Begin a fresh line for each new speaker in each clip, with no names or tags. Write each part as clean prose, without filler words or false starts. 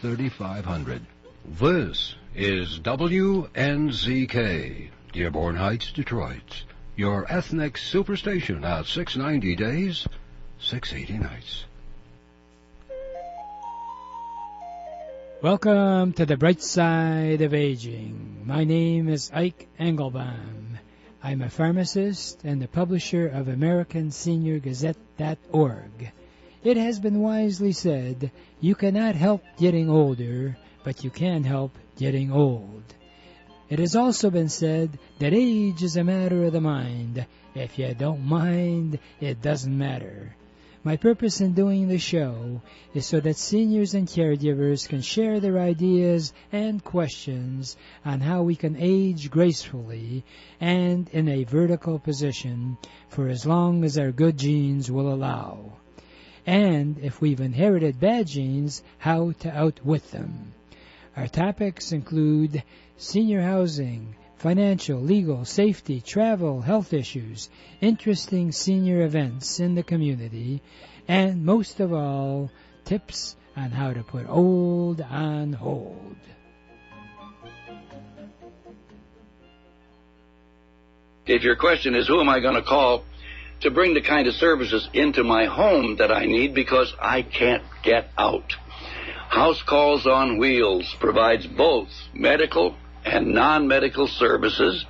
3500. This is WNZK, Dearborn Heights, Detroit. Your ethnic superstation at 690 days, 680 nights.
Welcome to the bright side of aging. My name is Ike Engelbaum. I'm a pharmacist and the publisher of AmericanSeniorGazette.org. It has been wisely said, you cannot help getting older, but you can help getting old. It has also been said that age is a matter of the mind. If you don't mind, it doesn't matter. My purpose in doing the show is so that seniors and caregivers can share their ideas and questions on how we can age gracefully and in a vertical position for as long as our good genes will allow. And if we've inherited bad genes, how to outwit them. Our topics include senior housing, financial, legal, safety, travel, health issues, interesting senior events in the community, and most of all, tips on how to put old on hold.
If your question is, who am I going to call to bring the kind of services into my home that I need because I can't get out? House Calls on Wheels provides both medical and non-medical services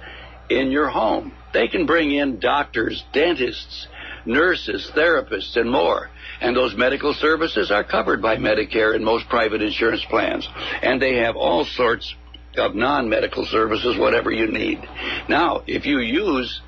in your home. They can bring in doctors, dentists, nurses, therapists, and more. And those medical services are covered by Medicare and most private insurance plans. And they have all sorts of non-medical services, whatever you need. Now, if you use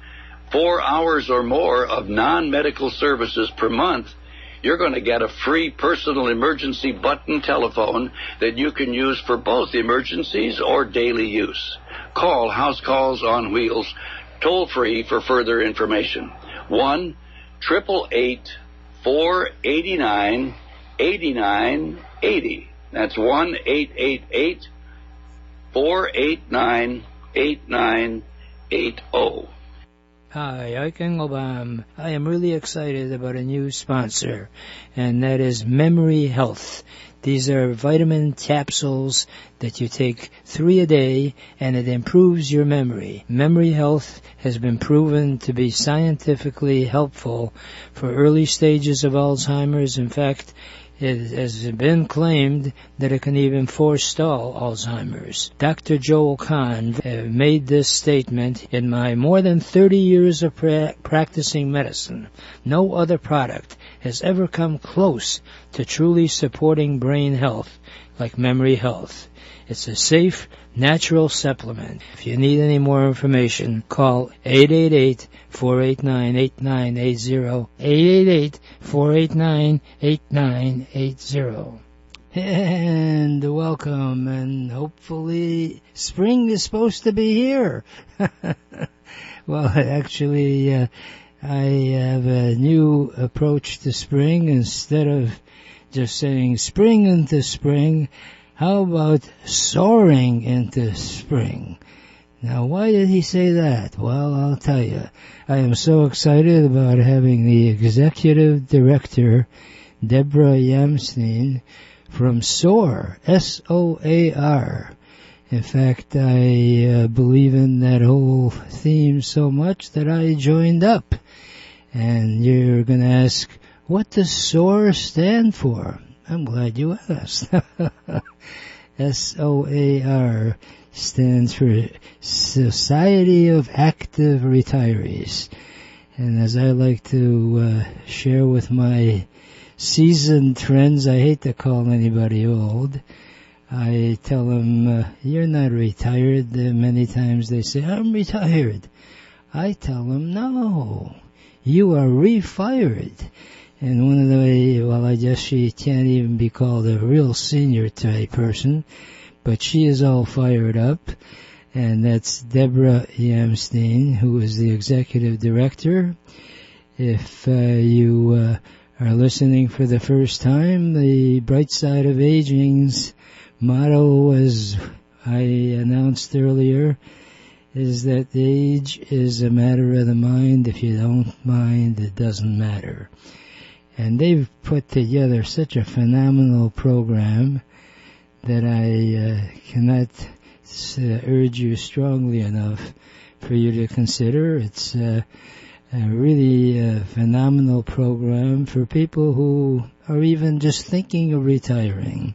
4 hours or more of non-medical services per month, you're going to get a free personal emergency button telephone that you can use for both emergencies or daily use. Call House Calls on Wheels toll-free for further information. 1-888-489-8980. That's 1-888-489-8980.
Hi, Ike Engelbaum. I am really excited about a new sponsor, and that is Memory Health. These are vitamin capsules that you take 3 a day, and it improves your memory. Memory Health has been proven to be scientifically helpful for early stages of Alzheimer's. In fact, it has been claimed that it can even forestall Alzheimer's. Dr. Joel Kahn made this statement, in my more than 30 years of practicing medicine, no other product has ever come close to truly supporting brain health like Memory Health. It's a safe, natural supplement. If you need any more information, call 888-489-8980, 888-489-8980. And welcome, and hopefully spring is supposed to be here. Well, actually, I have a new approach to spring. Instead of just saying spring into spring, how about soaring into spring? Now, why did he say that? Well, I'll tell you. I am so excited about having the executive director, Debra Yamstein, from SOAR, S-O-A-R. In fact, I believe in that whole theme so much that I joined up. And you're going to ask, what does SOAR stand for? I'm glad you asked. SOAR stands for Society of Active Retirees. And as I like to share with my seasoned friends, I hate to call anybody old. I tell them, you're not retired. Many times they say, I'm retired. I tell them, no, you are refired. And one of the, well, I guess she can't even be called a real senior type person, but she is all fired up. And that's Debra Yamstein, who is the executive director. If you are listening for the first time, the Bright Side of Aging's motto, as I announced earlier, is that age is a matter of the mind. If you don't mind, it doesn't matter. And they've put together such a phenomenal program that I cannot urge you strongly enough for you to consider. It's a really phenomenal program for people who are even just thinking of retiring,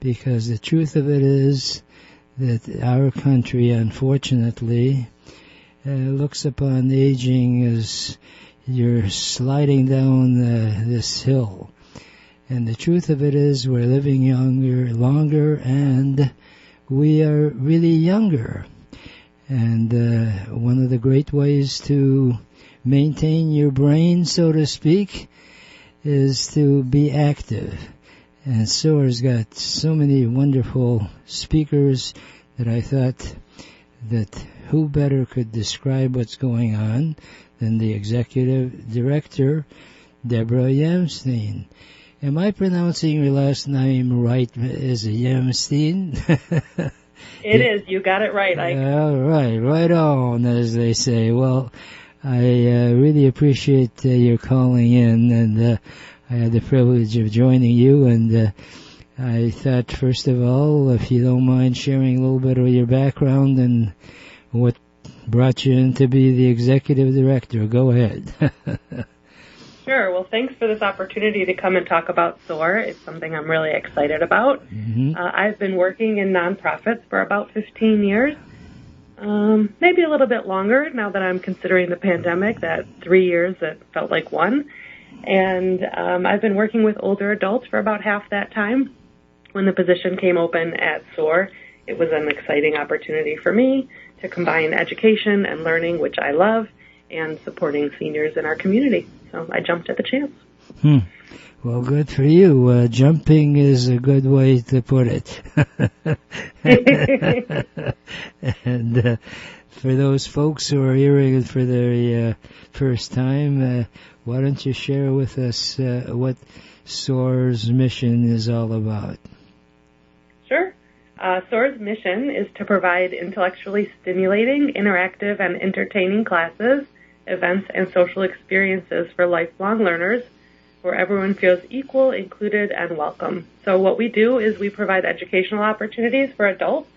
because the truth of it is that our country, unfortunately, looks upon aging as you're sliding down this hill. And the truth of it is we're living longer, and we are really younger. And one of the great ways to maintain your brain, so to speak, is to be active. And Sillars got so many wonderful speakers that I thought that who better could describe what's going on than the executive director, Debra Yamstein. Am I pronouncing your last name right? Is it Yamstein?
It is. You got it right, Ike.
All right. Right on, as they say. Well, I really appreciate your calling in, and I had the privilege of joining you, and I thought, first of all, if you don't mind sharing a little bit of your background and what brought you in to be the executive director. Go ahead.
Sure. Well, thanks for this opportunity to come and talk about SOAR. It's something I'm really excited about.
Mm-hmm.
I've been working in nonprofits for about 15 years, maybe a little bit longer now that I'm considering the pandemic, that 3 years that felt like one. And I've been working with older adults for about half that time. When the position came open at SOAR, it was an exciting opportunity for me to combine education and learning, which I love, and supporting seniors in our community. So I jumped at the chance.
Well, good for you. Jumping is a good way to put it. And for those folks who are hearing it for their first time, why don't you share with us what SOAR's mission is all about?
Sure. SOAR's mission is to provide intellectually stimulating, interactive, and entertaining classes, events, and social experiences for lifelong learners where everyone feels equal, included, and welcome. So what we do is we provide educational opportunities for adults.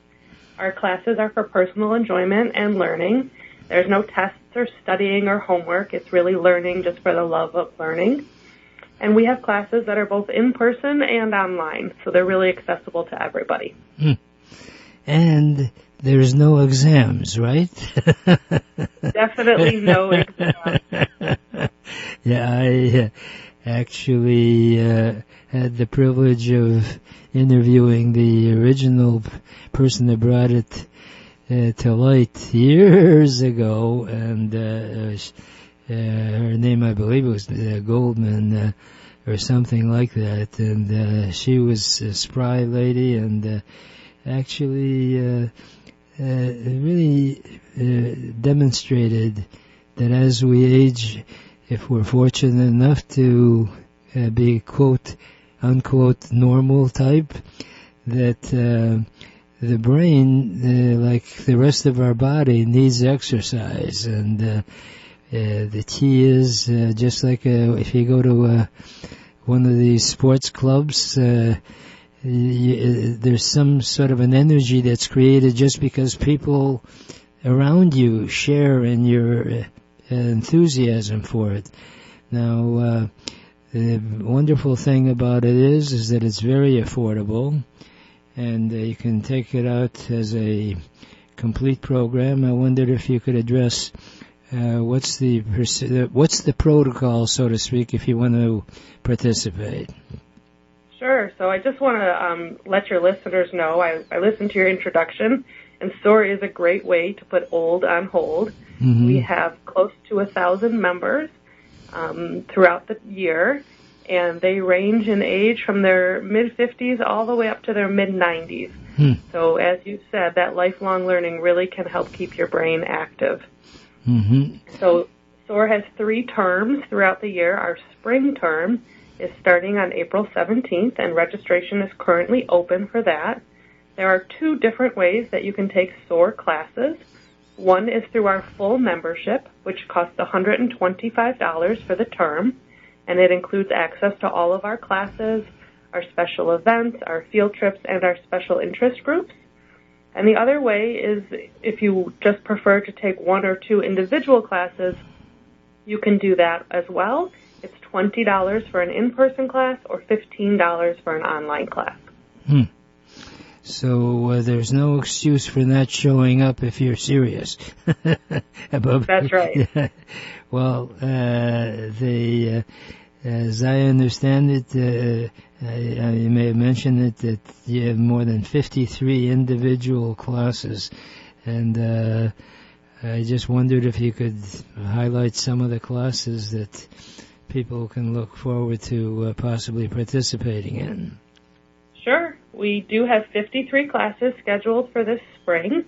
Our classes are for personal enjoyment and learning. There's no tests or studying or homework. It's really learning just for the love of learning. And we have classes that are both in person and online, so they're really accessible to everybody.
And there's no exams, right?
Definitely no exams.
Yeah, I actually had the privilege of interviewing the original person that brought it to light years ago, and her name, I believe, was Goldman or something like that, and she was a spry lady, and actually really demonstrated that as we age, if we're fortunate enough to be quote unquote normal type, that the brain, like the rest of our body, needs exercise. And the key is just like if you go to one of these sports clubs, there's some sort of an energy that's created just because people around you share in your enthusiasm for it. Now, the wonderful thing about it is that it's very affordable, and you can take it out as a complete program. I wondered if you could address what's the protocol, so to speak, if you want to participate.
Sure. So I just want to let your listeners know, I listened to your introduction, and SOAR is a great way to put old on hold. Mm-hmm. We have close to 1,000 members throughout the year, and they range in age from their mid-50s all the way up to their mid-90s. So as you said, that lifelong learning really can help keep your brain active. Mm-hmm. So SOAR has 3 terms throughout the year. Our spring term is starting on April 17th, and registration is currently open for that. There are 2 different ways that you can take SOAR classes. One is through our full membership, which costs $125 for the term, and it includes access to all of our classes, our special events, our field trips, and our special interest groups. And the other way is if you just prefer to take one or two individual classes, you can do that as well. It's $20 for an in-person class or $15 for an online class.
So there's no excuse for not showing up if you're serious.
That's right.
Well, as I understand it, you may have mentioned it, that you have more than 53 individual classes. And I just wondered if you could highlight some of the classes that people can look forward to possibly participating in.
Sure. We do have 53 classes scheduled for this spring.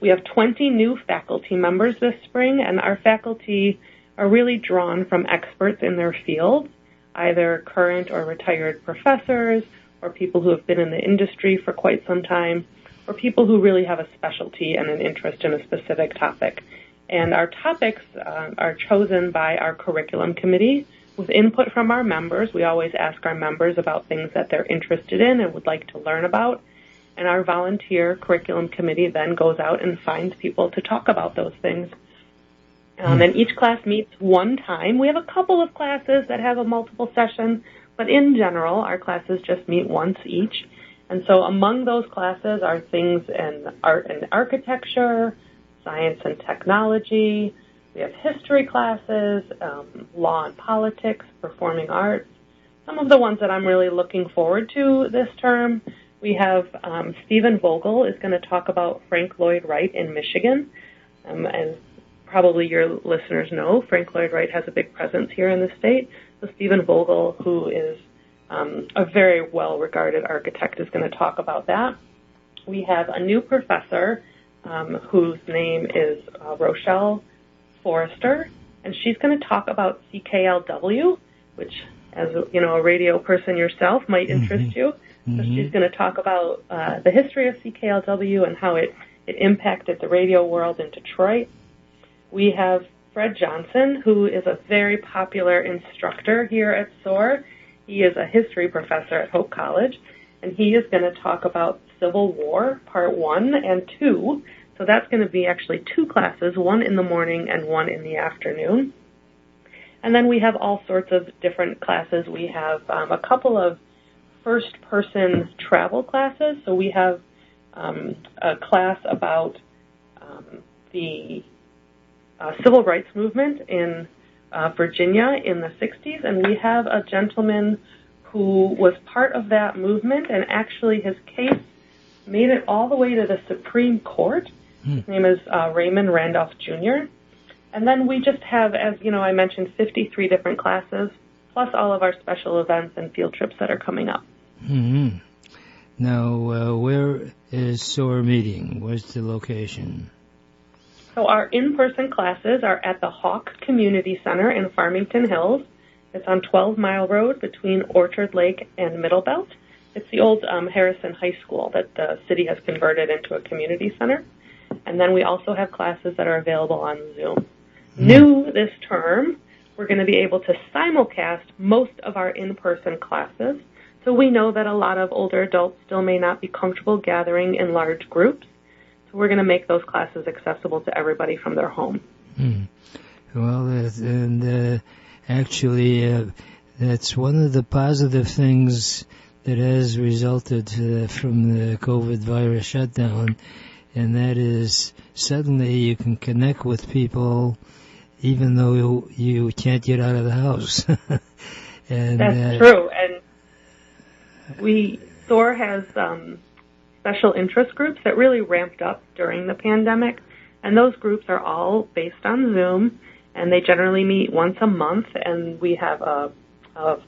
We have 20 new faculty members this spring, and our faculty are really drawn from experts in their field, either current or retired professors, or people who have been in the industry for quite some time, or people who really have a specialty and an interest in a specific topic. And our topics are chosen by our curriculum committee with input from our members. We always ask our members about things that they're interested in and would like to learn about. And our volunteer curriculum committee then goes out and finds people to talk about those things. And each class meets one time. We have a couple of classes that have a multiple session, but in general, our classes just meet once each. And so among those classes are things in art and architecture, science and technology. We have history classes, law and politics, performing arts. Some of the ones that I'm really looking forward to this term, we have Stephen Vogel is going to talk about Frank Lloyd Wright in Michigan. As probably your listeners know, Frank Lloyd Wright has a big presence here in the state. So Stephen Vogel, who is a very well-regarded architect, is going to talk about that. We have a new professor whose name is Rochelle Forrester, and she's going to talk about CKLW, which, as you know, a radio person yourself, might interest you. So she's going to talk about the history of CKLW and how it impacted the radio world in Detroit. We have Fred Johnson, who is a very popular instructor here at SOAR. He is a history professor at Hope College, and he is going to talk about Civil War, Part 1 and 2. So that's going to be actually two classes, one in the morning and one in the afternoon. And then we have all sorts of different classes. We have a couple of first-person travel classes. So we have a class about the civil rights movement in Virginia in the 60s, and we have a gentleman who was part of that movement, and actually his case made it all the way to the Supreme Court. His name is Raymond Randolph Jr. And then we just have, as you know, I mentioned 53 different classes, plus all of our special events and field trips that are coming up.
Now, where is SOAR meeting? Where's the location?
So our in-person classes are at the Hawk Community Center in Farmington Hills. It's on 12 Mile Road between Orchard Lake and Middle Belt. It's the old Harrison High School that the city has converted into a community center. And then we also have classes that are available on Zoom. New this term, we're going to be able to simulcast most of our in-person classes. So we know that a lot of older adults still may not be comfortable gathering in large groups. So we're going to make those classes accessible to everybody from their home.
Well, and actually, that's one of the positive things that has resulted from the COVID virus shutdown, and that is suddenly you can connect with people even though you can't get out of the house. And
that's true. And SOAR has special interest groups that really ramped up during the pandemic, and those groups are all based on Zoom, and they generally meet once a month, and we have a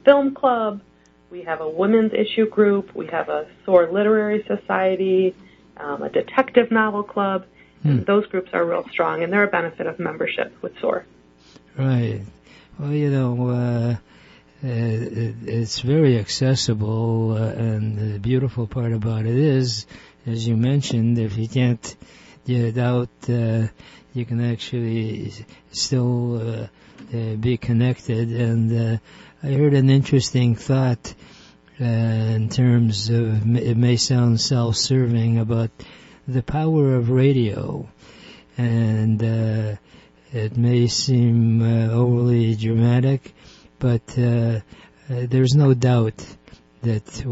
film club, we have a women's issue group, we have a SOAR Literary Society, a detective novel club, and those groups are real strong, and they're a benefit of membership with SOAR.
Right. Well, you know, it's very accessible, and the beautiful part about it is, as you mentioned, if you can't get out, you can actually still be connected. And I heard an interesting thought in terms of, it may sound self-serving, about the power of radio. And it may seem overly dramatic, but there's no doubt that,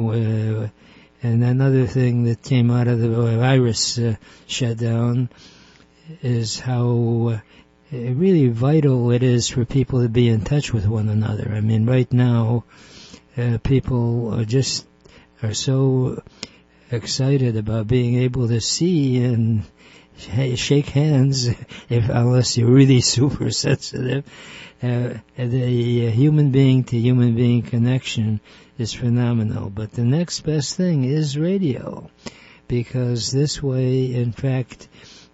and another thing that came out of the virus shutdown is how really vital it is for people to be in touch with one another. I mean, right now, people are so excited about being able to see and shake hands, unless you're really super sensitive. The human being to human being connection is phenomenal. But the next best thing is radio, because this way, in fact,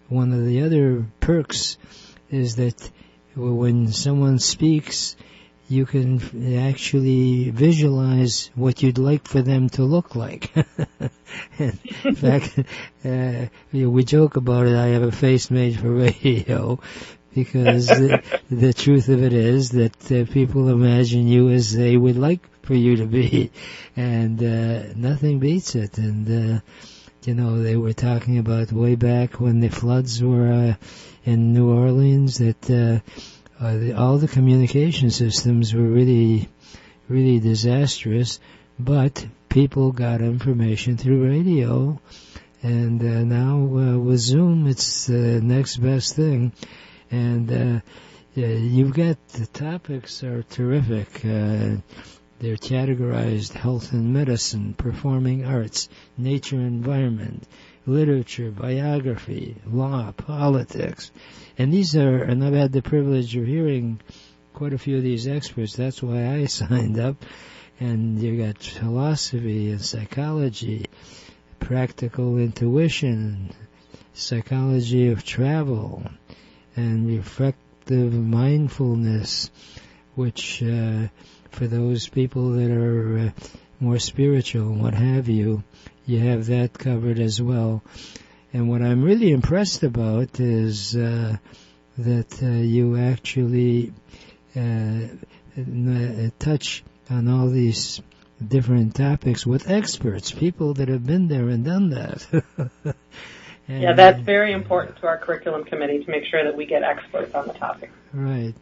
one of the other perks is that when someone speaks, you can actually visualize what you'd like for them to look like. In fact, we joke about it. I have a face made for radio, because the truth of it is that people imagine you as they would like for you to be, and nothing beats it. And they were talking about way back when the floods were in New Orleans, that all the communication systems were really, really disastrous, but people got information through radio, and now with Zoom, it's the next best thing. And you've got, the topics are terrific. They're categorized: health and medicine, performing arts, nature and environment, literature, biography, law, politics. And and I've had the privilege of hearing quite a few of these experts. That's why I signed up. And you got philosophy and psychology, practical intuition, psychology of travel, and reflective mindfulness, which for those people that are more spiritual and what have you, you have that covered as well. And what I'm really impressed about is that you actually touch on all these different topics with experts, people that have been there and done that.
Yeah, that's very important to our curriculum committee, to make sure that we get experts on the topic. Right.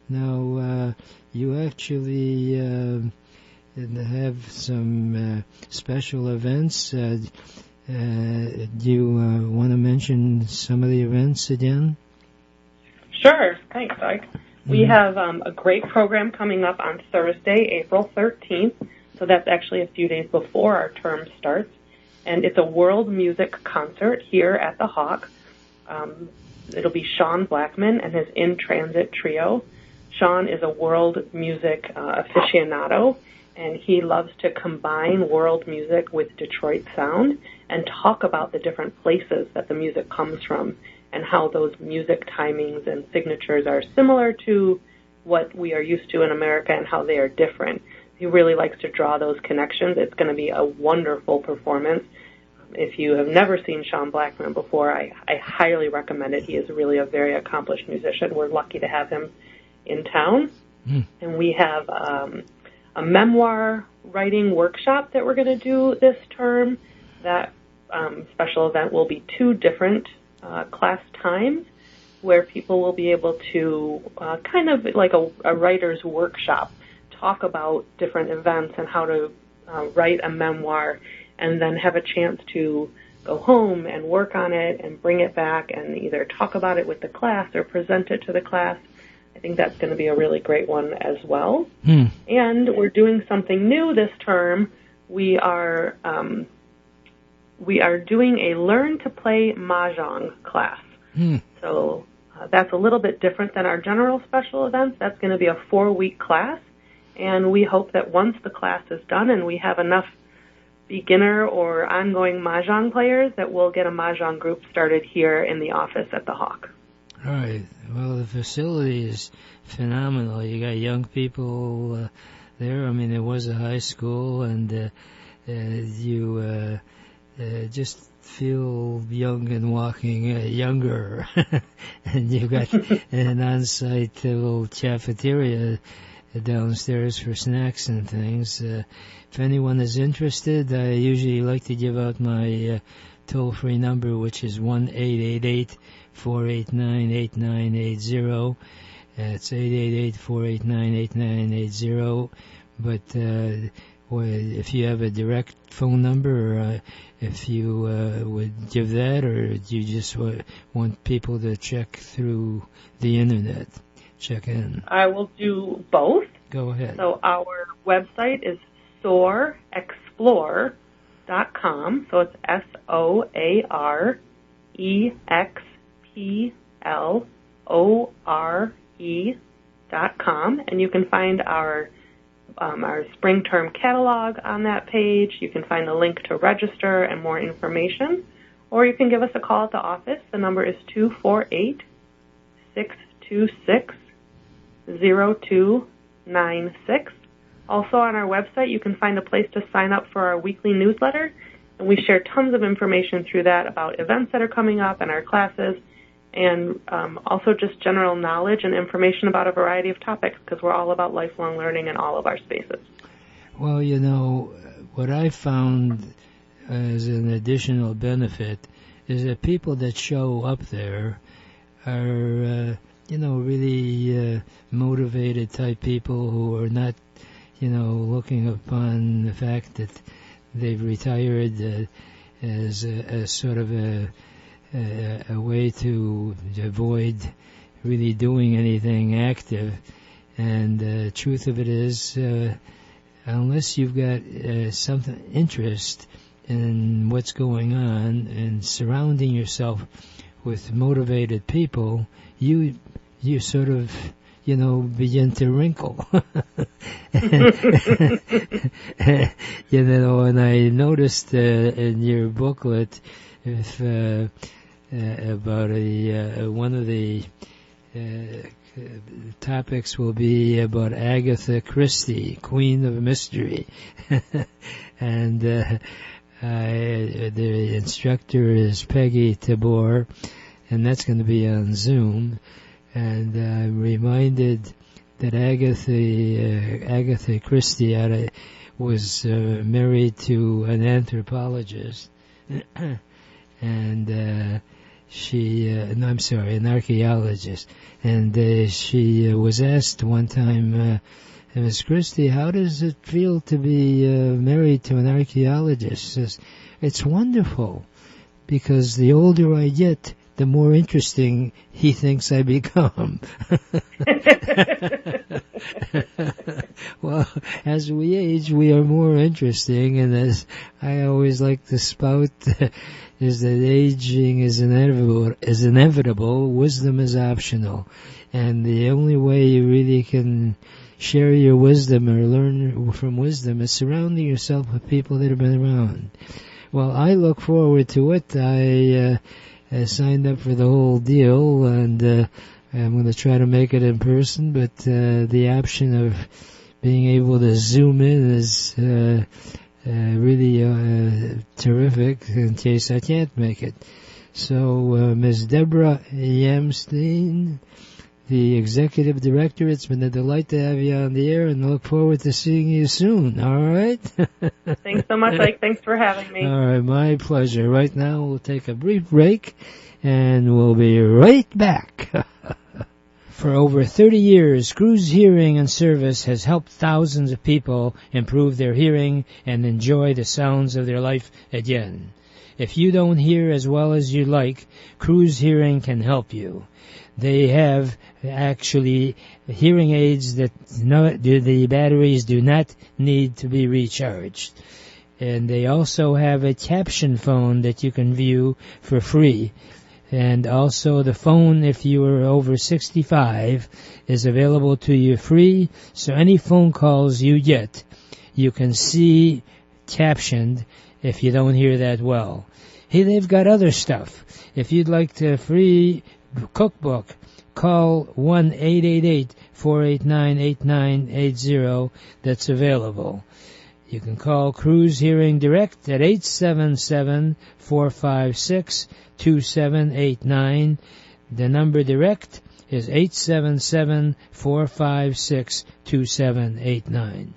Now, you actually have some special events. Do you want to mention some of the events again?
Sure. Thanks, Ike. We have a great program coming up on Thursday, April 13th. So that's actually a few days before our term starts. And it's a world music concert here at the Hawk. It'll be Sean Blackman and his In Transit Trio. Sean is a world music aficionado, and he loves to combine world music with Detroit sound and talk about the different places that the music comes from and how those music timings and signatures are similar to what we are used to in America and how they are different. He really likes to draw those connections. It's going to be a wonderful performance. If you have never seen Sean Blackman before, I highly recommend it. He is really a very accomplished musician. We're lucky to have him in town. And we have a memoir writing workshop that we're going to do this term. That special event will be 2 different class times where people will be able to kind of like a writer's workshop, talk about different events and how to write a memoir, and then have a chance to go home and work on it and bring it back and either talk about it with the class or present it to the class. I think that's going to be a really great one as well. And we're doing something new this term. We are doing a Learn to Play Mahjong class. So that's a little bit different than our general special events. That's going to be a 4-week class. And we hope that once the class is done and we have enough beginner or ongoing Mahjong players, that we'll get a Mahjong group started here in the office at the Hawk.
All right. Well, the facility is phenomenal. You got young people there. I mean, it was a high school, and you just feel young and walking younger. And you've got an on-site little cafeteria downstairs for snacks and things. If anyone is interested, I usually like to give out my toll-free number, which is 1-888-489-8980. It's 888-489-8980. But if you have a direct phone number, or if you would give that, or do you just want people to check through the internet? Check in.
I will do both.
Go ahead.
So our website is soarexplore.com. So it's SOAREXPLORE.com, and you can find our spring term catalog on that page. You can find the link to register and more information, or you can give us a call at the office. The number is 248-626-0296. Also on our website, you can find a place to sign up for our weekly newsletter, and we share tons of information through that about events that are coming up and our classes, and also just general knowledge and information about a variety of topics, because we're all about lifelong learning in all of our spaces.
Well, you know, what I found as an additional benefit is that people that show up there are, really motivated type people who are not, looking upon the fact that they've retired as a sort of a way to avoid really doing anything active. And the truth of it is, unless you've got something interest in what's going on and surrounding yourself with motivated people, you sort of begin to wrinkle. And I noticed in your booklet about one of the topics will be about Agatha Christie, Queen of Mystery. And the instructor is Peggy Tabor, and that's going to be on Zoom. And I'm reminded that Agatha Christie was married to an anthropologist, and an archaeologist. And she was asked one time, Miss Christie, how does it feel to be married to an archaeologist? She says, it's wonderful, because the older I get, the more interesting he thinks I become. Well, as we age, we are more interesting, and as I always like to spout, is that aging is inevitable, wisdom is optional, and the only way you really can share your wisdom or learn from wisdom is surrounding yourself with people that have been around. Well, I look forward to it. I signed up for the whole deal, and I'm going to try to make it in person, but the option of being able to zoom in is really terrific in case I can't make it. So, Ms. Debra Yamstein, the Executive Director, it's been a delight to have you on the air, and I look forward to seeing you soon, all right?
Thanks so much, Ike. Thanks for having me.
All right, my pleasure. Right now, we'll take a brief break, and we'll be right back. For over 30 years, Cruz Hearing and Service has helped thousands of people improve their hearing and enjoy the sounds of their life again. If you don't hear as well as you like, Cruz Hearing can help you. They have actually hearing aids that the batteries do not need to be recharged. And they also have a caption phone that you can view for free. And also the phone, if you are over 65, is available to you free. So any phone calls you get, you can see captioned if you don't hear that well. Hey, they've got other stuff. If you'd like a free cookbook, call 1-888-489-8980. That's available. You can call Cruz Hearing Direct at 877-456-2789. The number direct is 877-456-2789.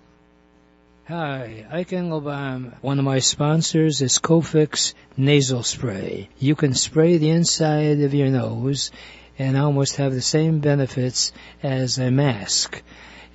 Hi, Ike Engelbaum. One of my sponsors is Cofix Nasal Spray. You can spray the inside of your nose and almost have the same benefits as a mask.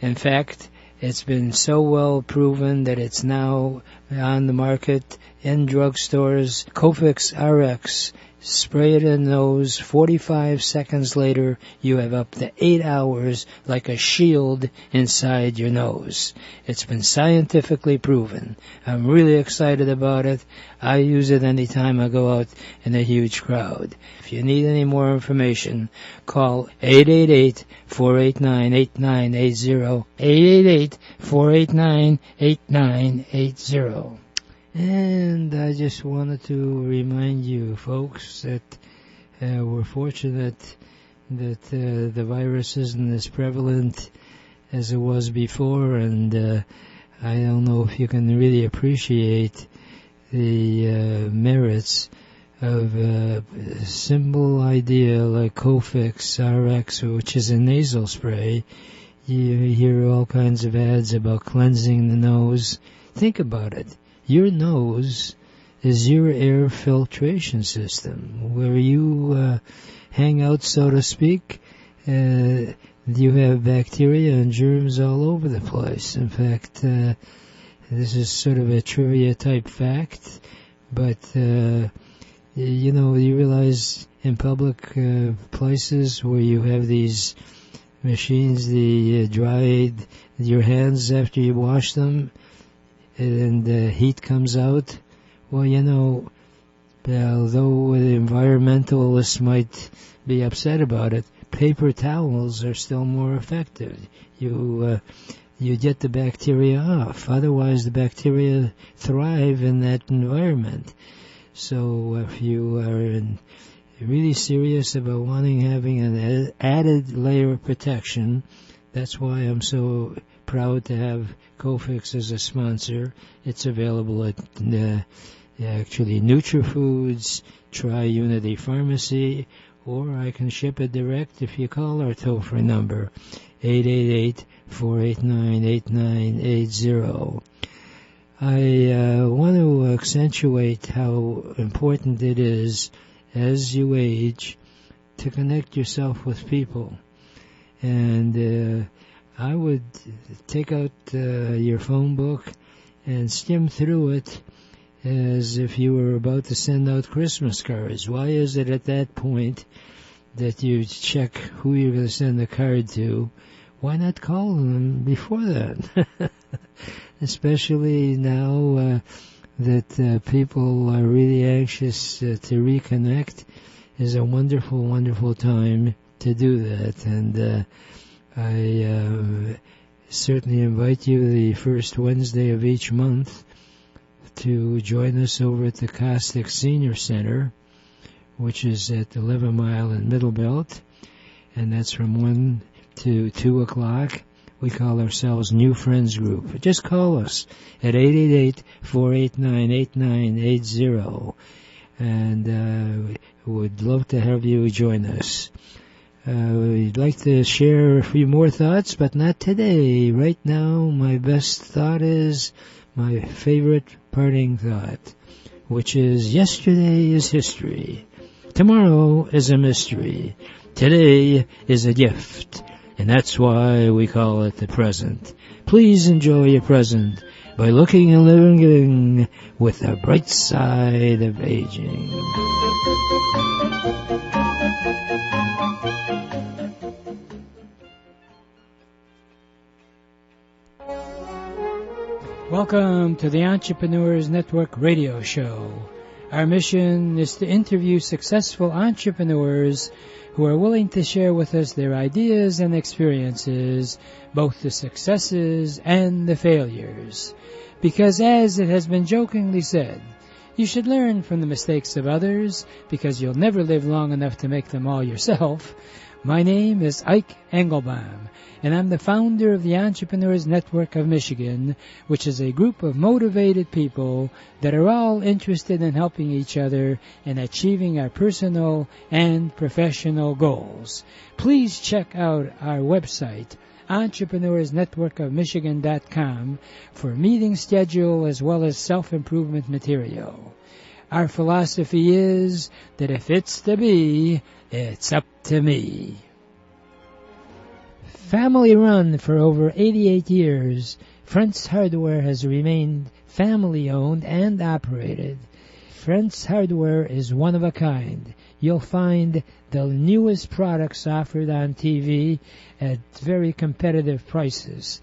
In fact, it's been so well proven that it's now on the market in drugstores. Cofix RX. Spray it in the nose. 45 seconds later, you have up to 8 hours like a shield inside your nose. It's been scientifically proven. I'm really excited about it. I use it anytime I go out in a huge crowd. If you need any more information, call 888-489-8980, 888-489-8980. And I just wanted to remind you, folks, that we're fortunate that the virus isn't as prevalent as it was before, and I don't know if you can really appreciate the merits of a simple idea like Cofix RX, which is a nasal spray. You hear all kinds of ads about cleansing the nose. Think about it. Your nose is your air filtration system. Where you hang out, so to speak, you have bacteria and germs all over the place. In fact, this is sort of a trivia type fact, but you realize in public places where you have these machines, the dried your hands after you wash them, and the heat comes out. Well, although the environmentalists might be upset about it, paper towels are still more effective. You get the bacteria off. Otherwise, the bacteria thrive in that environment. So if you are really serious about having an added layer of protection, that's why I'm so proud to have Cofix as a sponsor. It's available at actually NutriFoods, Tri-Unity Pharmacy, or I can ship it direct if you call our toll-free number, 888-489-8980. I want to accentuate how important it is as you age to connect yourself with people. And I would take out your phone book and skim through it as if you were about to send out Christmas cards. Why is it at that point that you check who you're going to send the card to? Why not call them before that? Especially now that people are really anxious to reconnect, is a wonderful, wonderful time to do that. And I certainly invite you the first Wednesday of each month to join us over at the Caustic Senior Center, which is at 11 Mile and Middle Belt, and that's from 1 to 2 o'clock. We call ourselves New Friends Group. Just call us at 888-489-8980, and would love to have you join us. We'd like to share a few more thoughts, but not today. Right now, my best thought is my favorite parting thought, which is yesterday is history. Tomorrow is a mystery. Today is a gift, and that's why we call it the present. Please enjoy your present by looking and living with the bright side of aging. Welcome to the Entrepreneurs Network radio show. Our mission is to interview successful entrepreneurs who are willing to share with us their ideas and experiences, both the successes and the failures. Because as it has been jokingly said, you should learn from the mistakes of others, because you'll never live long enough to make them all yourself. My name is Ike Engelbaum, and I'm the founder of the Entrepreneurs Network of Michigan, which is a group of motivated people that are all interested in helping each other and achieving our personal and professional goals. Please check out our website, EntrepreneursNetworkofMichigan.com, for meeting schedule as well as self-improvement material. Our philosophy is that if it's to be, it's up to me. Family run for over 88 years, Friends Hardware has remained family owned and operated. Friends Hardware is one of a kind. You'll find the newest products offered on TV at very competitive prices.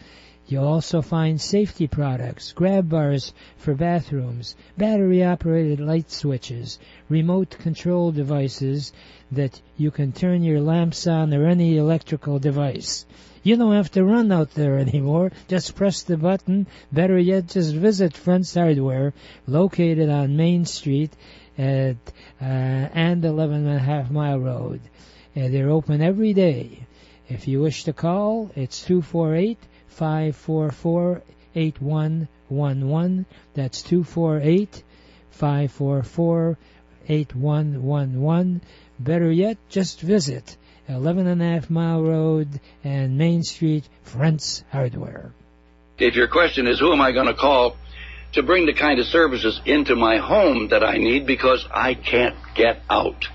You'll also find safety products, grab bars for bathrooms, battery-operated light switches, remote control devices that you can turn your lamps on or any electrical device. You don't have to run out there anymore. Just press the button. Better yet, just visit Friends Hardware, located on Main Street and 11.5 Mile Road. They're open every day. If you wish to call, it's 248-544-8111. That's 248-544-8111. Better yet, just visit 11.5 Mile Road and Main Street, Friends Hardware.
If your question is, who am I going to call to bring the kind of services into my home that I need because I can't get out?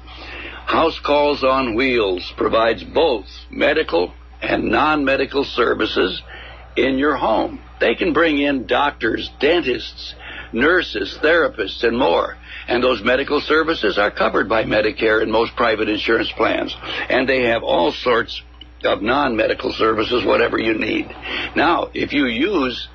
House Calls on Wheels provides both medical and non-medical services in your home. They can bring in doctors, dentists, nurses, therapists, and more. And those medical services are covered by Medicare and most private insurance plans. And they have all sorts of non-medical services, whatever you need. Now, if you use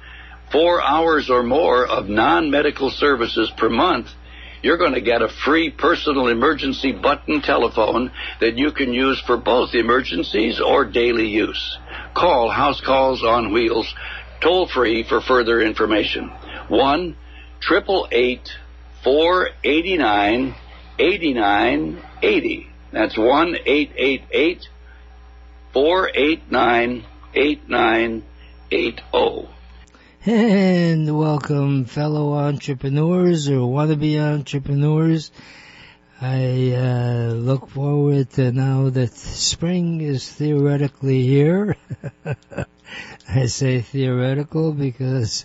4 hours or more of non-medical services per month, you're going to get a free personal emergency button telephone that you can use for both emergencies or daily use. Call House Calls on Wheels toll-free for further information. 1-888-489-8980. That's 1-888-489-8980.
And welcome, fellow entrepreneurs or wannabe entrepreneurs. I look forward to now that spring is theoretically here. I say theoretical because,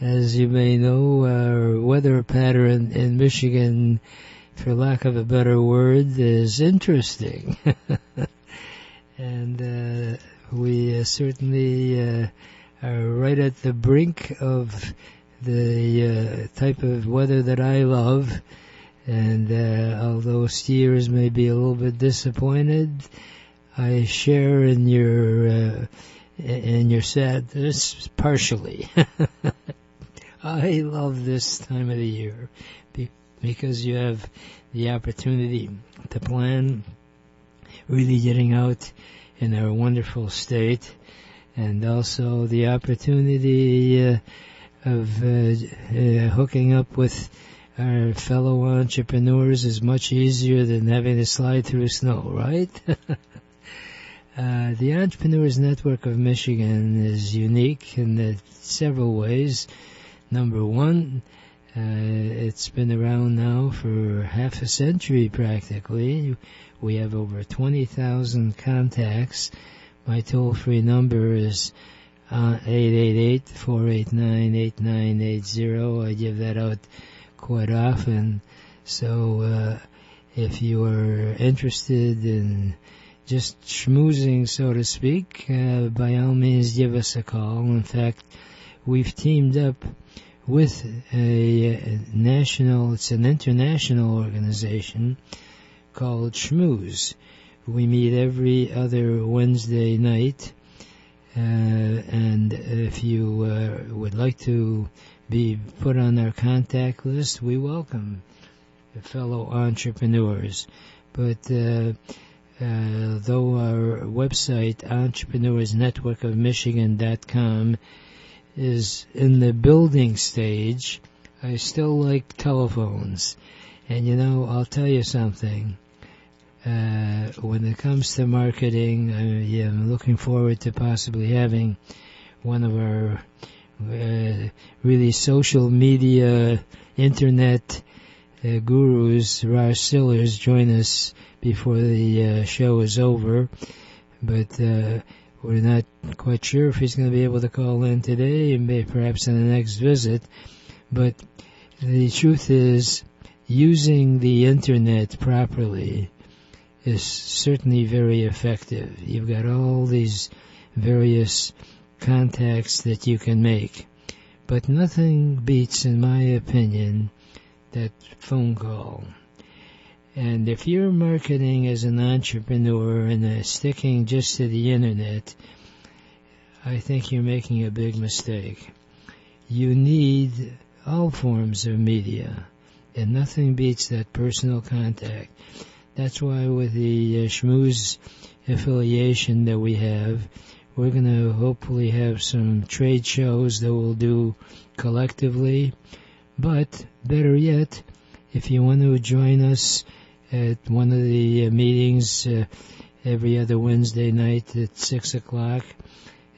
as you may know, our weather pattern in Michigan, for lack of a better word, is interesting. And we certainly are right at the brink of the type of weather that I love. And although skiers may be a little bit disappointed, I share in your sadness partially. I love this time of the year because you have the opportunity to plan really getting out in our wonderful state, and also the opportunity of hooking up with our fellow entrepreneurs is much easier than having to slide through snow, right? The Entrepreneurs Network of Michigan is unique in several ways. Number one, it's been around now for half a century practically. We have over 20,000 contacts. My toll-free number is 888-489-8980. I give that out quite often. So if you are interested in just schmoozing, so to speak, by all means give us a call. In fact, we've teamed up with it's an international organization called Schmooze. We meet every other Wednesday night, and if you would like to be put on our contact list, we welcome fellow entrepreneurs. But though our website, EntrepreneursNetworkofMichigan.com, is in the building stage, I still like telephones. And I'll tell you something. when it comes to marketing, I'm looking forward to possibly having one of our really social media, internet gurus, Rosh Sillars, join us before the show is over. But we're not quite sure if he's going to be able to call in today and perhaps in the next visit. But the truth is, using the internet properly is certainly very effective. You've got all these various contacts that you can make. But nothing beats, in my opinion, that phone call. And if you're marketing as an entrepreneur and sticking just to the internet, I think you're making a big mistake. You need all forms of media, and nothing beats that personal contact. That's why with the Schmooze affiliation that we have, we're going to hopefully have some trade shows that we'll do collectively. But better yet, if you want to join us at one of the meetings every other Wednesday night at 6 o'clock,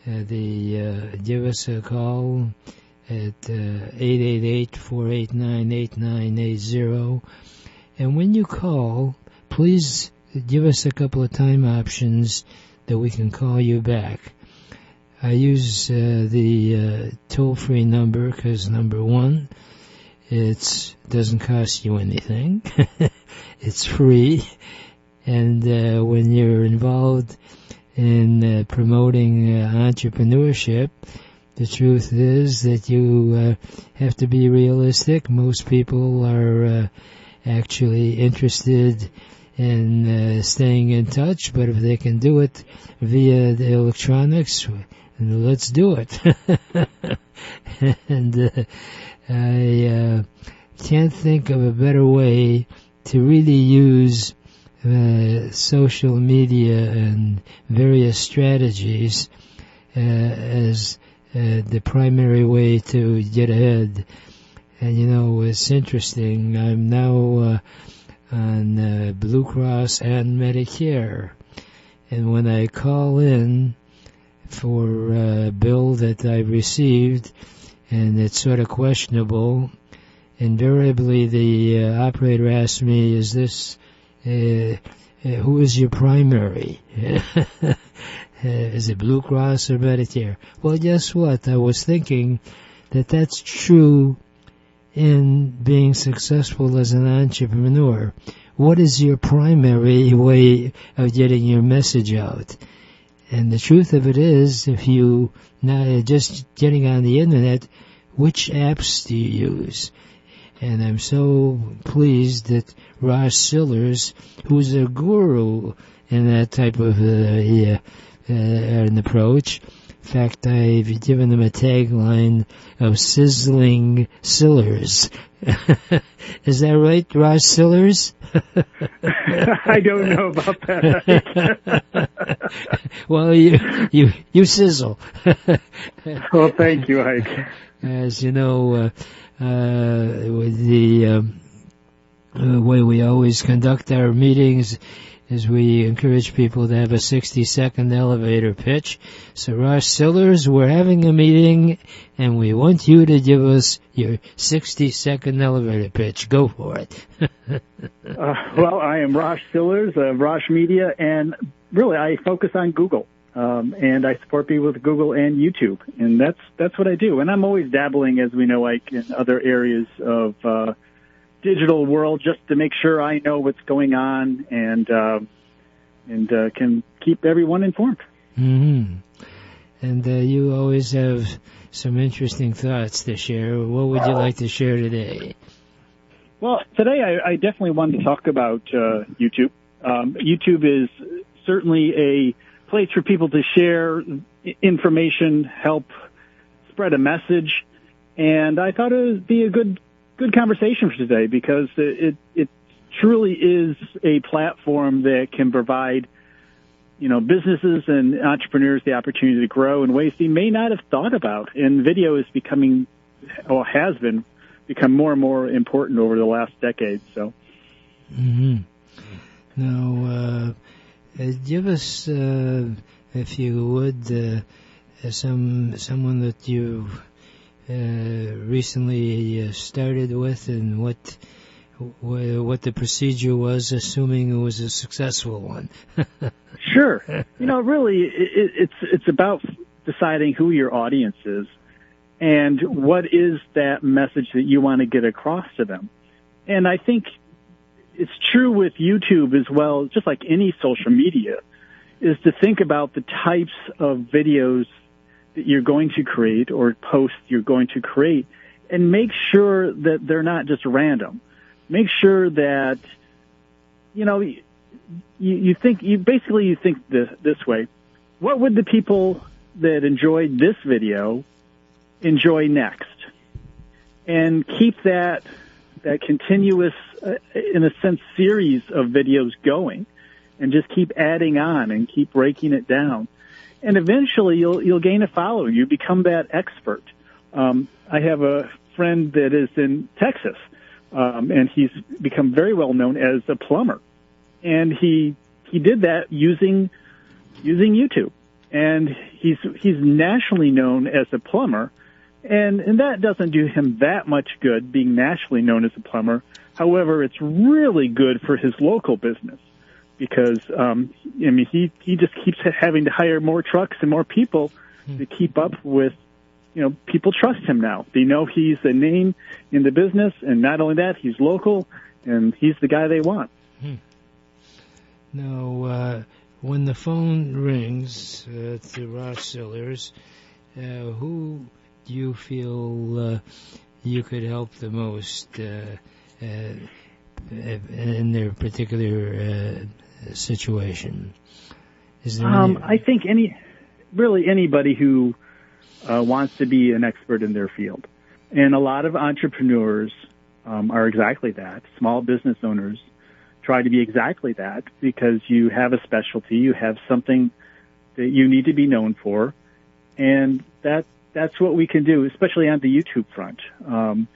give us a call at 888-489-8980. And when you call, please give us a couple of time options that we can call you back. I use the toll-free number because, number one, it doesn't cost you anything. It's free. And when you're involved in promoting entrepreneurship, the truth is that you have to be realistic. Most people are actually interested in staying in touch, but if they can do it via the electronics, let's do it. And I can't think of a better way to really use social media and various strategies as the primary way to get ahead. And you know, it's interesting. I'm now on Blue Cross and Medicare, and when I call in for a bill that I received and it's sort of questionable, invariably the operator asks me, is this who is your primary? Is it Blue Cross or Medicare? Well, guess what? I was thinking that that's true in being successful as an entrepreneur. What is your primary way of getting your message out? And the truth of it is, if you not just getting on the internet, which apps do you use? And I'm so pleased that Rosh Sillars, who's a guru in that type of an approach. In fact, I've given them a tagline of sizzling Sillars. Is that right, Rosh Sillars?
I don't know about that.
Well, you sizzle.
Well, thank you, Ike.
As you know, with the way we always conduct our meetings is we encourage people to have a 60-second elevator pitch. So, Rosh Sillars, we're having a meeting, and we want you to give us your 60-second elevator pitch. Go for it.
Well, I am Rosh Sillars of Rosh Media, and really I focus on Google. And I support people with Google and YouTube, and that's what I do. And I'm always dabbling, as we know, Ike, in other areas of digital world, just to make sure I know what's going on and can keep everyone informed.
Mm-hmm. And you always have some interesting thoughts to share. What would you like to share today?
Well, today I definitely wanted to talk about YouTube. YouTube is certainly a place for people to share information, help spread a message, and I thought it would be a good conversation for today because it truly is a platform that can provide, businesses and entrepreneurs the opportunity to grow in ways they may not have thought about. And video is become more and more important over the last decade. So,
mm-hmm. Now, give us, if you would, someone that you've recently started with, and what the procedure was, assuming it was a successful one.
Sure. Really, it's about deciding who your audience is and what is that message that you want to get across to them. And I think it's true with YouTube as well, just like any social media, is to think about the types of videos that you're going to create or posts you're going to create, and make sure that they're not just random. Make sure that, you think this way: what would the people that enjoyed this video enjoy next? And keep that continuous, in a sense, series of videos going, and just keep adding on and keep breaking it down. And eventually you'll gain a following. You become that expert. I have a friend that is in Texas, and he's become very well known as a plumber. And he did that using YouTube. And he's nationally known as a plumber. And that doesn't do him that much good, being nationally known as a plumber. However, it's really good for his local business, because he just keeps having to hire more trucks and more people to keep up with. People trust him now. They know he's a name in the business, and not only that, he's local, and he's the guy they want.
Now, when the phone rings to Rosh Sillars, who do you feel you could help the most in their particular situation? Is there
I think anybody who wants to be an expert in their field. And a lot of entrepreneurs are exactly that. Small business owners try to be exactly that, because you have a specialty, you have something that you need to be known for, and that's what we can do, especially on the YouTube front. And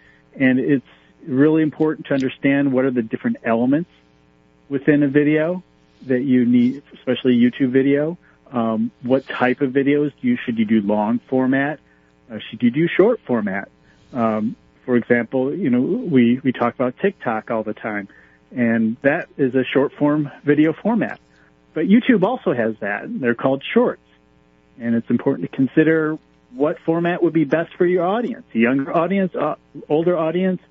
it's really important to understand what are the different elements within a video that you need, especially YouTube video. What type of videos should you do? Long format? Should you do short format? For example, we talk about TikTok all the time, and that is a short form video format. But YouTube also has that. They're called shorts. And it's important to consider what format would be best for your audience: a younger audience, older audience,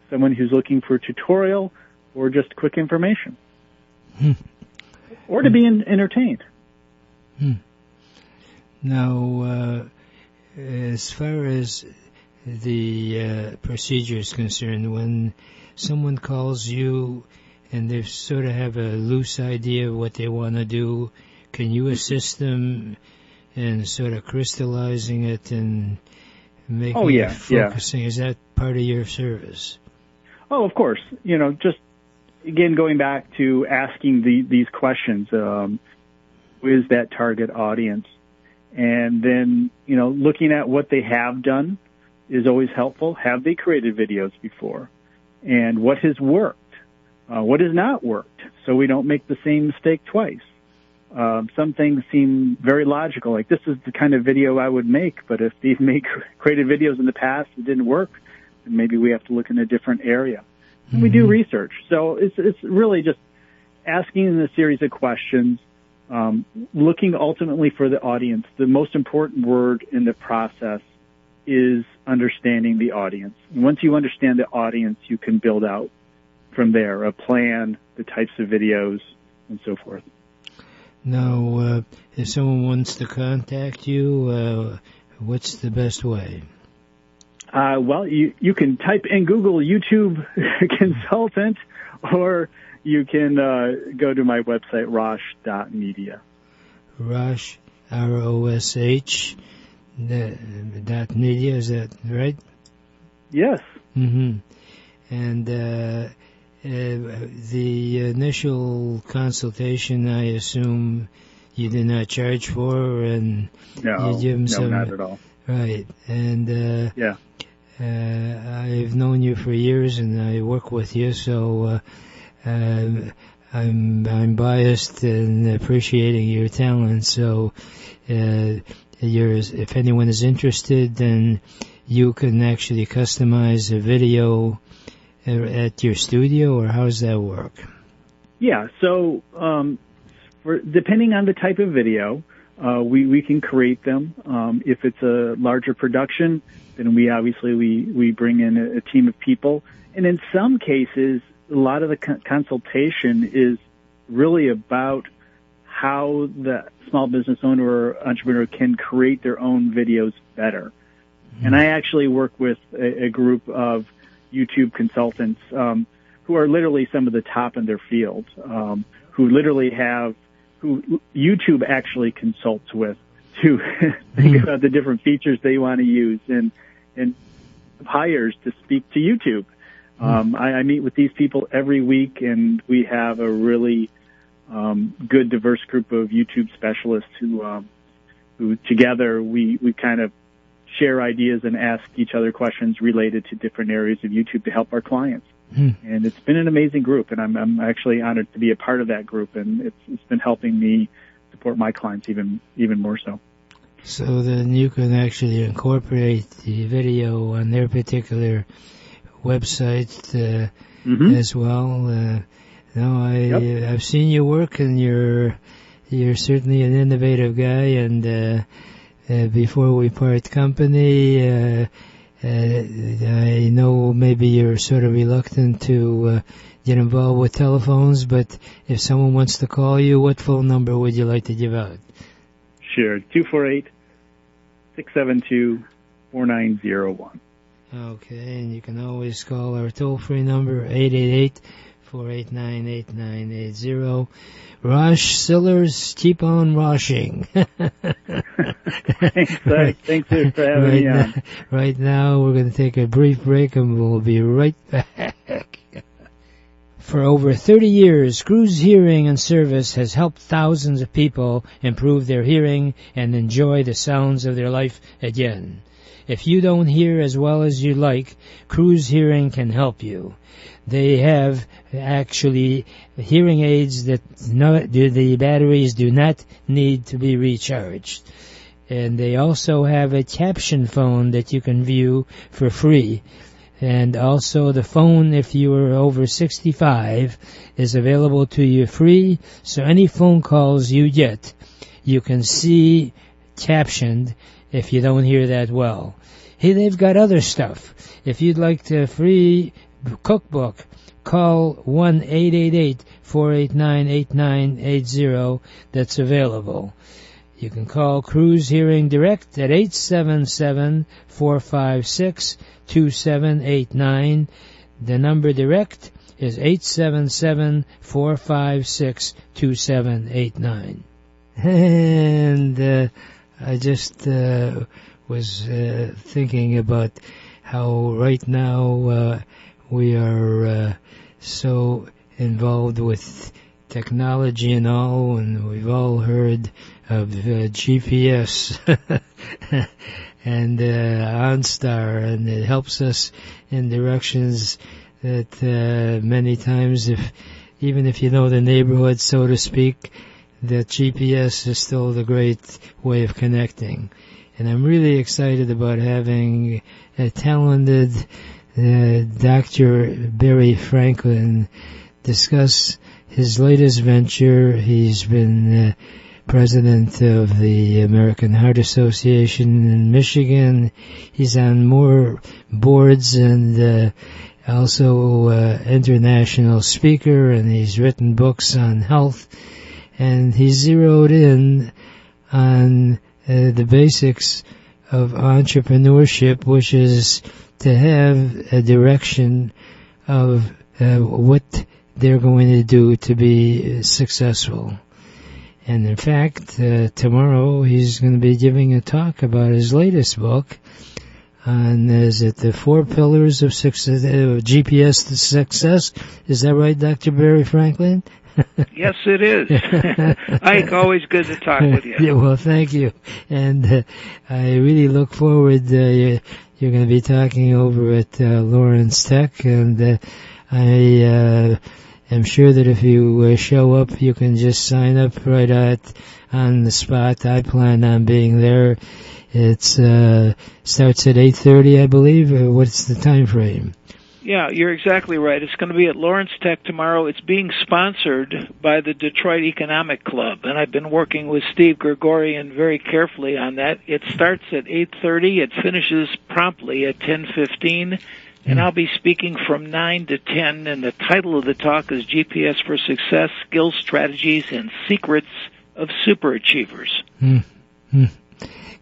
someone who's looking for a tutorial, or just quick information, or to be entertained.
Now, as far as the procedure is concerned, when someone calls you and they sort of have a loose idea of what they want to do, can you assist them in sort of crystallizing it and making it focusing? Yeah. Is that part of your service?
Oh, of course. Just, again, going back to asking these questions, who is that target audience? And then, looking at what they have done is always helpful. Have they created videos before? And what has worked? What has not worked? So we don't make the same mistake twice. Some things seem very logical, like this is the kind of video I would make, but if they've created videos in the past that didn't work, then maybe we have to look in a different area. And we do research. So it's really just asking a series of questions, looking ultimately for the audience. The most important word in the process is understanding the audience. And once you understand the audience, you can build out from there a plan, the types of videos, and so forth.
Now, if someone wants to contact you, what's the best way?
Well, you can type in Google YouTube consultant, or you can go to my website, rosh.media.
Rosh, R-O-S-H, .media, is that right?
Yes.
Mm-hmm. And the initial consultation, I assume you did not charge for, and you give them some...
No, not at all.
Right. And I've known you for years, and I work with you, so I I'm biased in appreciating your talent, so if anyone is interested, then you can actually customize a video at your studio, or how does that work?
Yeah, so depending on the type of video, we can create them. If it's a larger production, then we bring in a team of people. And in some cases, a lot of the consultation is really about how the small business owner or entrepreneur can create their own videos better. And I actually work with a group of YouTube consultants who are literally some of the top in their field, who YouTube actually consults with to think about the different features they want to use and hires to speak to YouTube. I meet with these people every week, and we have a really good, diverse group of YouTube specialists who together we kind of share ideas and ask each other questions related to different areas of YouTube to help our clients. And it's been an amazing group, and I'm actually honored to be a part of that group, and it's been helping me support my clients even more so.
So then you can actually incorporate the video on their particular website as well. I've seen you work, and you're certainly an innovative guy. And before we part company, I know maybe you're sort of reluctant to get involved with telephones, but if someone wants to call you, what phone number would you like to give out?
Sure, 248-672-4901.
Okay, and you can always call our toll-free number, 888-489-8980. Rosh, Sillars, keep on Roshing.
Thanks for having me on.
Right now, we're going to take a brief break, and we'll be right back. For over 30 years, Cruise Hearing and Service has helped thousands of people improve their hearing and enjoy the sounds of their life again. If you don't hear as well as you like, Cruise Hearing can help you. They have actually hearing aids that the batteries do not need to be recharged. And they also have a caption phone that you can view for free. And also the phone, if you are over 65, is available to you free. So any phone calls you get, you can see captioned if you don't hear that well. Hey, they've got other stuff. If you'd like a free cookbook, call 1-888-489-8980. That's available. You can call Cruise Hearing Direct at 877-456-2789. The number direct is 877-456-2789. And I just was thinking about how right now we are so involved with technology and all, and we've all heard of GPS and OnStar, and it helps us in directions that many times, even if you know the neighborhood, so to speak, that GPS is still the great way of connecting. And I'm really excited about having a talented Dr. Barry Franklin discuss his latest venture. He's been president of the American Heart Association in Michigan. He's on more boards and also international speaker, and he's written books on health. And he zeroed in on the basics of entrepreneurship, which is to have a direction of what they're going to do to be successful. And in fact, tomorrow he's going to be giving a talk about his latest book on, is it the 4 Pillars of Success, GPS to Success? Is that right, Dr. Barry Franklin?
Yes, it is. Ike, always good to talk with you.
Yeah, well, thank you. And I really look forward. You're going to be talking over at Lawrence Tech, and I I'm sure that if you show up, you can just sign up right on the spot. I plan on being there. It starts at 8:30, I believe. What's the time frame?
Yeah, you're exactly right. It's going to be at Lawrence Tech tomorrow. It's being sponsored by the Detroit Economic Club, and I've been working with Steve Gregorian very carefully on that. It starts at 8:30. It finishes promptly at 10:15, and I'll be speaking from 9 to 10, and the title of the talk is GPS for Success, Skills, Strategies, and Secrets of Superachievers.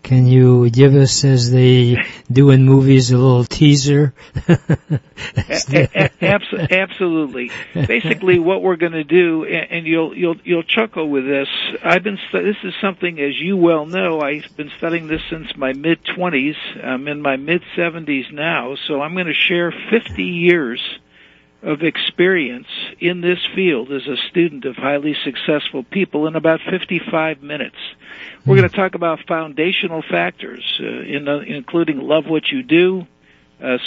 Can you give us, as they do in movies, a little teaser?
Absolutely. Basically, what we're going to do, and you'll chuckle with this. This is something, as you well know, I've been studying this since my mid-20s. I'm in my mid-70s now, so I'm going to share 50 years of experience in this field as a student of highly successful people in about 55 minutes. We're going to talk about foundational factors, including love what you do,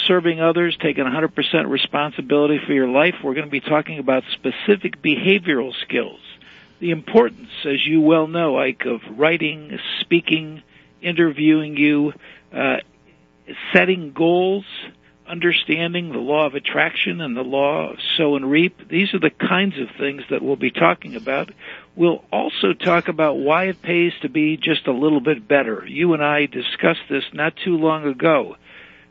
serving others, taking 100% responsibility for your life. We're going to be talking about specific behavioral skills, the importance, as you well know, Ike, of writing, speaking, interviewing you, setting goals, understanding the law of attraction and the law of sow and reap. These are the kinds of things that we'll be talking about. We'll also talk about why it pays to be just a little bit better. You and I discussed this not too long ago.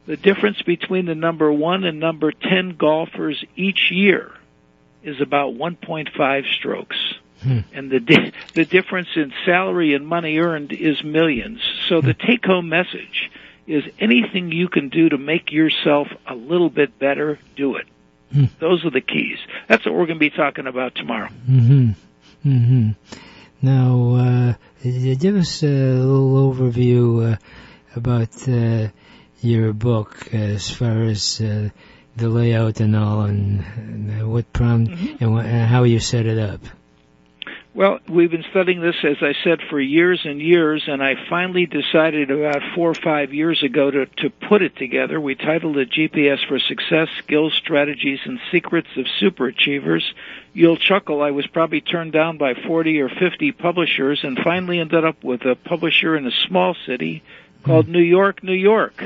The difference between the number 1 and number 10 golfers each year is about 1.5 strokes. And the difference in salary and money earned is millions. So the take-home message is anything you can do to make yourself a little bit better, do it. Those are the keys. That's what we're going to be talking about tomorrow.
Now, give us a little overview about your book as far as the layout and all, and what and how you set it up.
Well, we've been studying this, as I said, for years and years, and I finally decided about 4 or 5 years ago to put it together. We titled it GPS for Success, Skills, Strategies, and Secrets of Superachievers. You'll chuckle, I was probably turned down by 40 or 50 publishers and finally ended up with a publisher in a small city called New York, New York.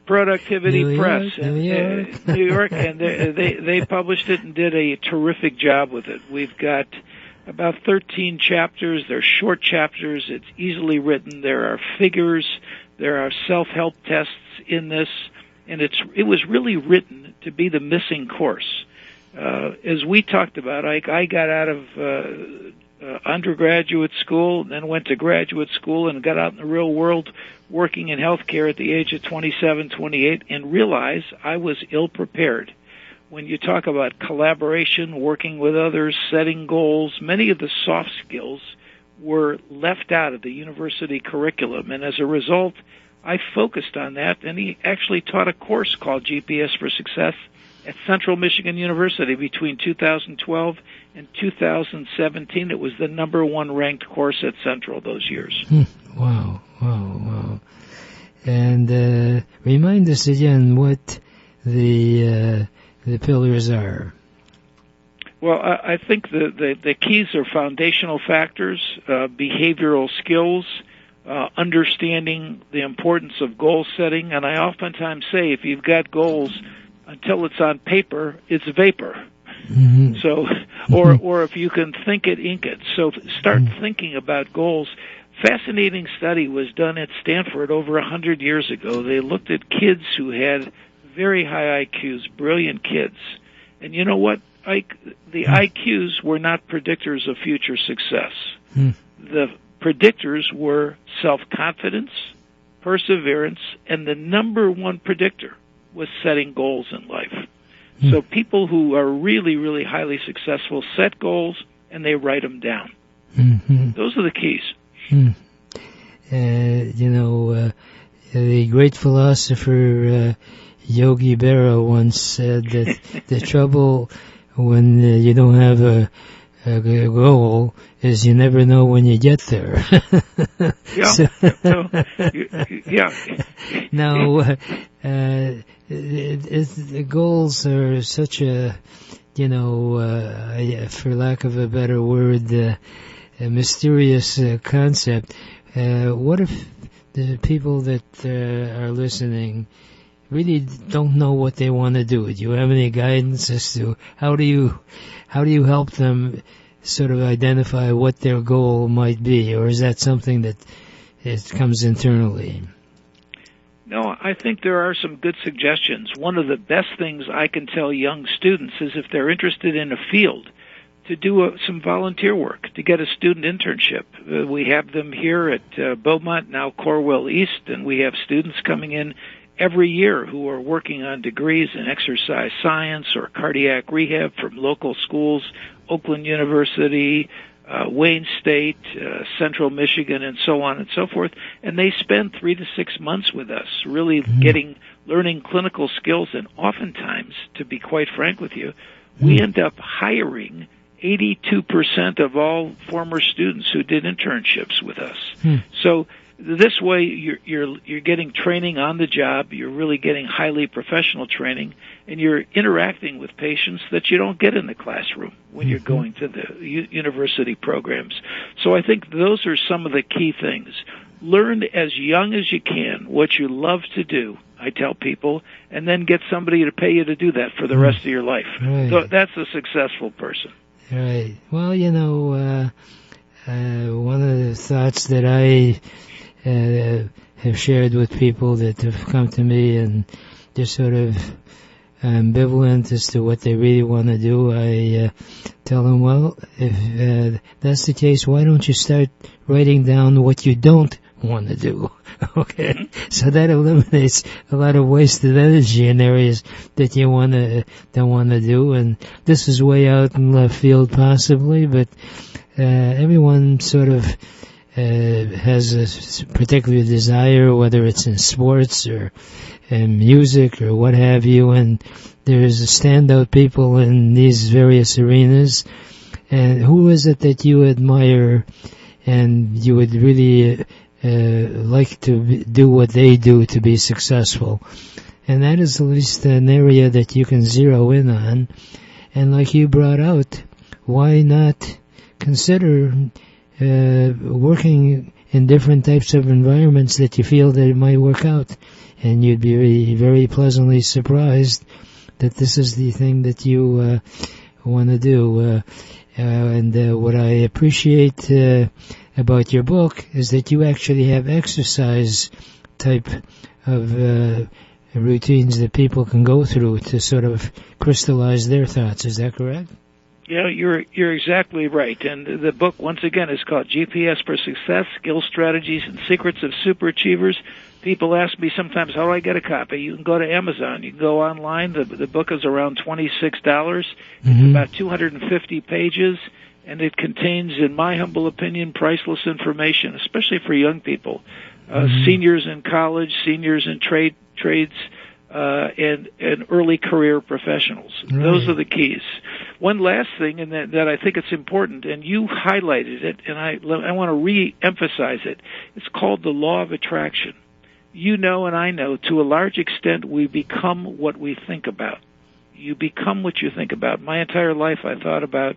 Productivity
New
Press.
York,
New York, and they published it and did a terrific job with it. We've got about 13 chapters. They're short chapters. It's easily written. There are figures. There are self-help tests in this, and it was really written to be the missing course. As we talked about, I got out of undergraduate school, then went to graduate school and got out in the real world working in healthcare at the age of 27, 28, and realized I was ill-prepared. When you talk about collaboration, working with others, setting goals, many of the soft skills were left out of the university curriculum, and as a result, I focused on that, and he actually taught a course called GPS for Success at Central Michigan University between 2012 and 2017. It was the number 1 ranked course at Central those years.
Wow. And remind us again what the pillars are.
Well, I think the keys are foundational factors, behavioral skills, understanding the importance of goal setting, and I oftentimes say if you've got goals, until it's on paper, it's vapor. So, or if you can think it, ink it. So start thinking about goals. Fascinating study was done at Stanford over 100 years ago. They looked at kids who had very high IQs, brilliant kids. And you know what? The IQs were not predictors of future success. The predictors were self-confidence, perseverance, and the number 1 predictor was setting goals in life. So people who are really, really highly successful set goals and they write them down. Those are the keys.
The great philosopher Yogi Berra once said that the trouble when you don't have a goal is you never know when you get there. Now, the goals are such a for lack of a better word, a mysterious concept. What if the people that are listening really don't know what they want to do? Do you have any guidance as to how do you help them sort of identify what their goal might be, or is that something that it comes internally?
No, I think there are some good suggestions. One of the best things I can tell young students is if they're interested in a field, to do some volunteer work, to get a student internship. We have them here at Beaumont, now Corwell East, and we have students coming in every year who are working on degrees in exercise science or cardiac rehab from local schools, Oakland University, Wayne State, Central Michigan, and so on and so forth. And they spend 3 to 6 months with us, really learning clinical skills. And oftentimes, to be quite frank with you, we end up hiring 82% of all former students who did internships with us. So this way, you're getting training on the job. You're really getting highly professional training, and you're interacting with patients that you don't get in the classroom when you're going to the university programs. So I think those are some of the key things. Learn as young as you can what you love to do, I tell people, and then get somebody to pay you to do that for the rest of your life.
Right.
So that's a successful person.
Right. Well, one of the thoughts that I have shared with people that have come to me and they're sort of ambivalent as to what they really want to do, I tell them, well, if that's the case, why don't you start writing down what you don't want to do? Okay, so that eliminates a lot of wasted energy in areas that you don't want to do, and this is way out in left field possibly, but everyone sort of has a particular desire, whether it's in sports or in music or what have you, and there's standout people in these various arenas. And who is it that you admire and you would really like to do what they do to be successful? And that is at least an area that you can zero in on. And like you brought out, why not consider working in different types of environments that you feel that it might work out? And you'd be very, very pleasantly surprised that this is the thing that you want to do. And what I appreciate about your book is that you actually have exercise type of routines that people can go through to sort of crystallize their thoughts. Is that correct?
Yeah, you're exactly right. And the book, once again, is called GPS for Success, Skill Strategies and Secrets of Superachievers. People ask me sometimes, how do I get a copy? You can go to Amazon. You can go online. The book is around $26. It's about 250 pages, and it contains, in my humble opinion, priceless information, especially for young people, seniors in college, seniors in trades, and early career professionals. Right. Those are the keys. One last thing, and that I think it's important, and you highlighted it, and I want to re-emphasize it. It's called the law of attraction. You know and I know, to a large extent, we become what we think about. You become what you think about. My entire life I thought about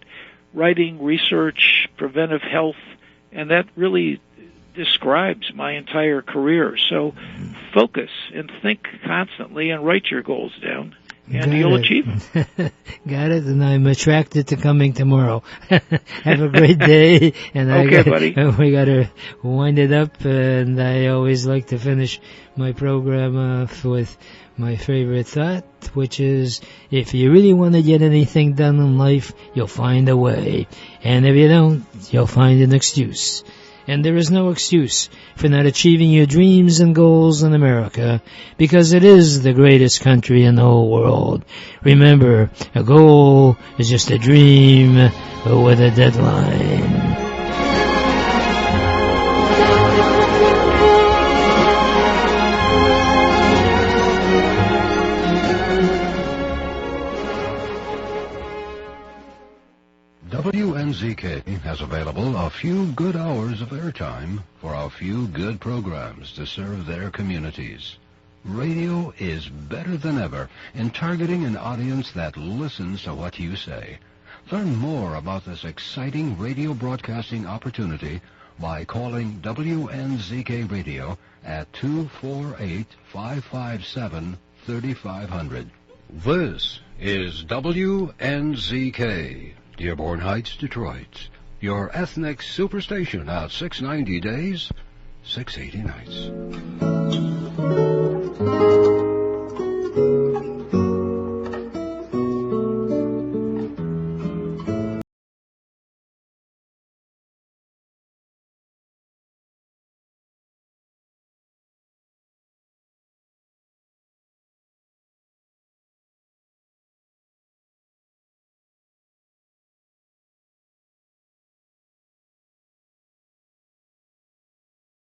writing, research, preventive health, and that really describes my entire career. So focus and think constantly and write your goals down, and you'll achieve them.
Got it, and I'm attracted to coming tomorrow. Have a great day. And
okay, buddy.
We got to wind it up, and I always like to finish my program off with my favorite thought, which is, if you really want to get anything done in life, you'll find a way. And if you don't, you'll find an excuse. And there is no excuse for not achieving your dreams and goals in America, because it is the greatest country in the whole world. Remember, a goal is just a dream with a deadline.
WNZK has available a few good hours of airtime for a few good programs to serve their communities. Radio is better than ever in targeting an audience that listens to what you say. Learn more about this exciting radio broadcasting opportunity by calling WNZK Radio at 248-557-3500. This is WNZK, Dearborn Heights, Detroit. Your ethnic superstation at 690 days, 680 nights.